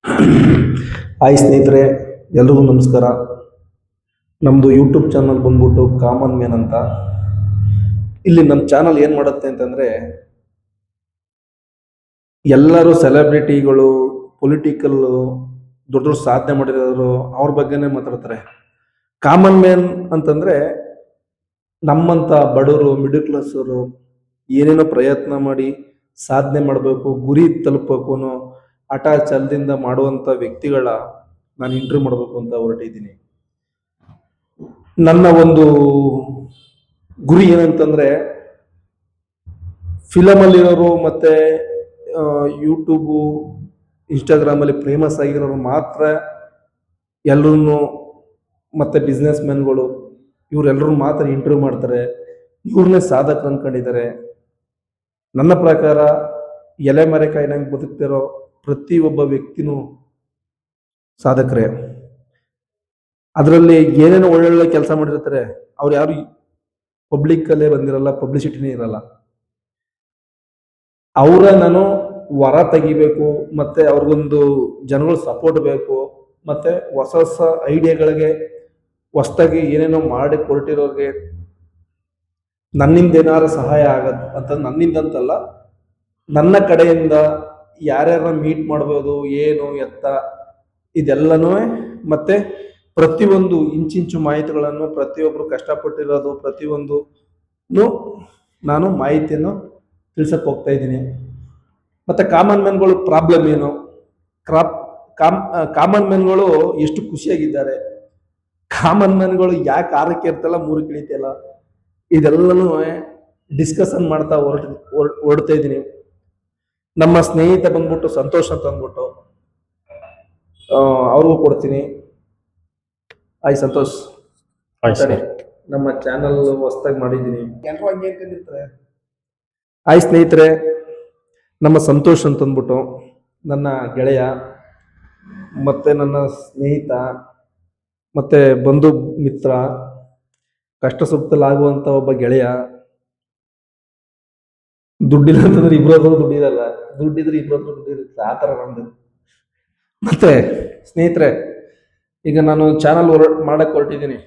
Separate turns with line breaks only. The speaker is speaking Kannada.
ಹಾಯ್ ಸ್ನೇಹಿತರೆ, ಎಲ್ರಿಗೂ ನಮಸ್ಕಾರ. ನಮ್ಮದು ಯೂಟ್ಯೂಬ್ ಚಾನಲ್ ಬಂದ್ಬಿಟ್ಟು ಕಾಮನ್ ಮ್ಯಾನ್ ಅಂತ. ಇಲ್ಲಿ ನಮ್ಮ ಚಾನಲ್ ಏನು ಮಾಡುತ್ತೆ ಅಂತಂದರೆ, ಎಲ್ಲರೂ ಸೆಲೆಬ್ರಿಟಿಗಳು, ಪೊಲಿಟಿಕಲ್ಲು, ದೊಡ್ಡ ದೊಡ್ಡ ಸಾಧನೆ ಮಾಡಿರೋರು ಅವ್ರ ಬಗ್ಗೆನೇ ಮಾತಾಡ್ತಾರೆ. ಕಾಮನ್ ಮ್ಯಾನ್ ಅಂತಂದರೆ ನಮ್ಮಂಥ ಬಡವರು, ಮಿಡಲ್ ಕ್ಲಾಸವರು ಏನೇನೋ ಪ್ರಯತ್ನ ಮಾಡಿ ಸಾಧನೆ ಮಾಡಬೇಕು, ಗುರಿ ತಲುಪಬೇಕು ಅನ್ನೋ ಹಠ ಛಲದಿಂದ ಮಾಡುವಂಥ ವ್ಯಕ್ತಿಗಳ ನಾನು ಇಂಟರ್ವ್ಯೂ ಮಾಡಬೇಕು ಅಂತ ಹೊರಟಿದ್ದೀನಿ. ನನ್ನ ಒಂದು ಗುರಿ ಏನಂತಂದ್ರೆ, ಫಿಲಮಲ್ಲಿರೋರು ಮತ್ತೆ ಯೂಟ್ಯೂಬು, ಇನ್ಸ್ಟಾಗ್ರಾಮಲ್ಲಿ ಫೇಮಸ್ ಆಗಿರೋರು ಮಾತ್ರ ಎಲ್ಲರೂ, ಮತ್ತೆ ಬಿಸ್ನೆಸ್ ಮ್ಯಾನ್ಗಳು ಇವರೆಲ್ಲರೂ ಮಾತ್ರ ಇಂಟರ್ವ್ಯೂ ಮಾಡ್ತಾರೆ, ಇವ್ರನ್ನೇ ಸಾಧಕರು ಅನ್ಕೊಂಡಿದ್ದಾರೆ. ನನ್ನ ಪ್ರಕಾರ ಎಲೆ ಮರೆಕಾಯಿನಂಗೆ ಬದುಕ್ತಿರೋ ಪ್ರತಿಯೊಬ್ಬ ವ್ಯಕ್ತಿನೂ ಸಾಧಕರೇ. ಅದರಲ್ಲಿ ಏನೇನೋ ಒಳ್ಳೊಳ್ಳೆ ಕೆಲಸ ಮಾಡಿರ್ತಾರೆ, ಅವ್ರು ಯಾರು ಪಬ್ಲಿಕ್ಕಲ್ಲೇ ಬಂದಿರಲ್ಲ, ಪಬ್ಲಿಸಿಟಿನೇ ಇರಲ್ಲ. ಅವರ ನಾನು ಹೊರ ತೆಗಿಬೇಕು, ಮತ್ತೆ ಅವ್ರಿಗೊಂದು ಜನಗಳ ಸಪೋರ್ಟ್ ಬೇಕು, ಮತ್ತೆ ಹೊಸ ಹೊಸ ಐಡಿಯಾಗಳಿಗೆ ಹೊಸದಾಗಿ ಏನೇನೋ ಮಾಡಿ ಕೊಟ್ಟಿರೋರಿಗೆ ನನ್ನಿಂದ ಏನಾರು ಸಹಾಯ ಆಗತ್ತೆ ಅಂತ, ನನ್ನಿಂದ ಅಂತಲ್ಲ, ನನ್ನ ಕಡೆಯಿಂದ ಯಾರ್ಯಾರ ಮೀಟ್ ಮಾಡ್ಬೋದು, ಏನು ಎತ್ತ ಇದೆಲ್ಲನೂ, ಮತ್ತೆ ಪ್ರತಿಯೊಂದು ಇಂಚಿಂಚು ಮಾಹಿತಿಗಳನ್ನು, ಪ್ರತಿಯೊಬ್ಬರು ಕಷ್ಟಪಟ್ಟಿರೋದು ಪ್ರತಿಯೊಂದು ನಾನು ಮಾಹಿತಿಯನ್ನು ತಿಳ್ಸಕ್ಕೆ ಹೋಗ್ತಾ ಇದ್ದೀನಿ. ಮತ್ತು ಕಾಮನ್ ಮ್ಯಾನ್ಗಳು ಪ್ರಾಬ್ಲಮ್ ಏನು, ಕಾಮನ್ ಮ್ಯಾನ್ಗಳು ಎಷ್ಟು ಖುಷಿಯಾಗಿದ್ದಾರೆ, ಕಾಮನ್ ಮ್ಯಾನ್ಗಳು ಯಾಕೆ ಆರಕ್ಕೆ ಇರ್ತಲ್ಲ, ಮೂರಕ್ಕೆ ಇಳಿತಿಲ್ಲ, ಇದೆಲ್ಲನೂ ಡಿಸ್ಕಷನ್ ಮಾಡ್ತಾ ಹೊರಡ್ತಾ ಇದ್ದೀನಿ. ನಮ್ಮ ಸ್ನೇಹಿತ ಬಂದ್ಬಿಟ್ಟು ಸಂತೋಷ್ ಅಂತ ಅಂದ್ಬಿಟ್ಟು ಅವ್ರಿಗೂ ಕೊಡ್ತೀನಿ. ಹಾಯ್ ಸಂತೋಷ್. ನಮ್ಮ ಚಾನಲ್ ಹೊಸದಾಗಿ ಮಾಡಿದ್ದೀನಿ, ಎಲ್ಲರೂ ಹಂಗೆ ಅನ್ಕೊಂಡಿರ್ತಾರೆ. ಹಾಯ್ ಸ್ನೇಹಿತರೆ, ನಮ್ಮ ಸಂತೋಷ್ ಅಂತ ಅಂದ್ಬಿಟ್ಟು ನನ್ನ ಗೆಳೆಯ, ಮತ್ತೆ ನನ್ನ ಸ್ನೇಹಿತ, ಮತ್ತೆ ಬಂಧು ಮಿತ್ರ, ಕಷ್ಟ ಸುಖದಲ್ಲಾಗುವಂಥ ಒಬ್ಬ ಗೆಳೆಯ. ದುಡ್ಡಿಲ್ಲ ಅಂತಂದ್ರೆ ಇಬ್ಬರದ್ದು ದುಡ್ಡಿರಲ್ಲ, ದುಡ್ಡಿದ್ರೆ ಇಬ್ಬರದ್ದು ದುಡ್ಡಿರುತ್ತೆ, ಆ ಥರ ನಮ್ದು. ಮತ್ತೆ ಸ್ನೇಹಿತರೆ, ಈಗ ನಾನು ಚಾನಲ್ ಮಾಡಕ್ಕೆ ಹೊರಟಿದ್ದೀನಿ.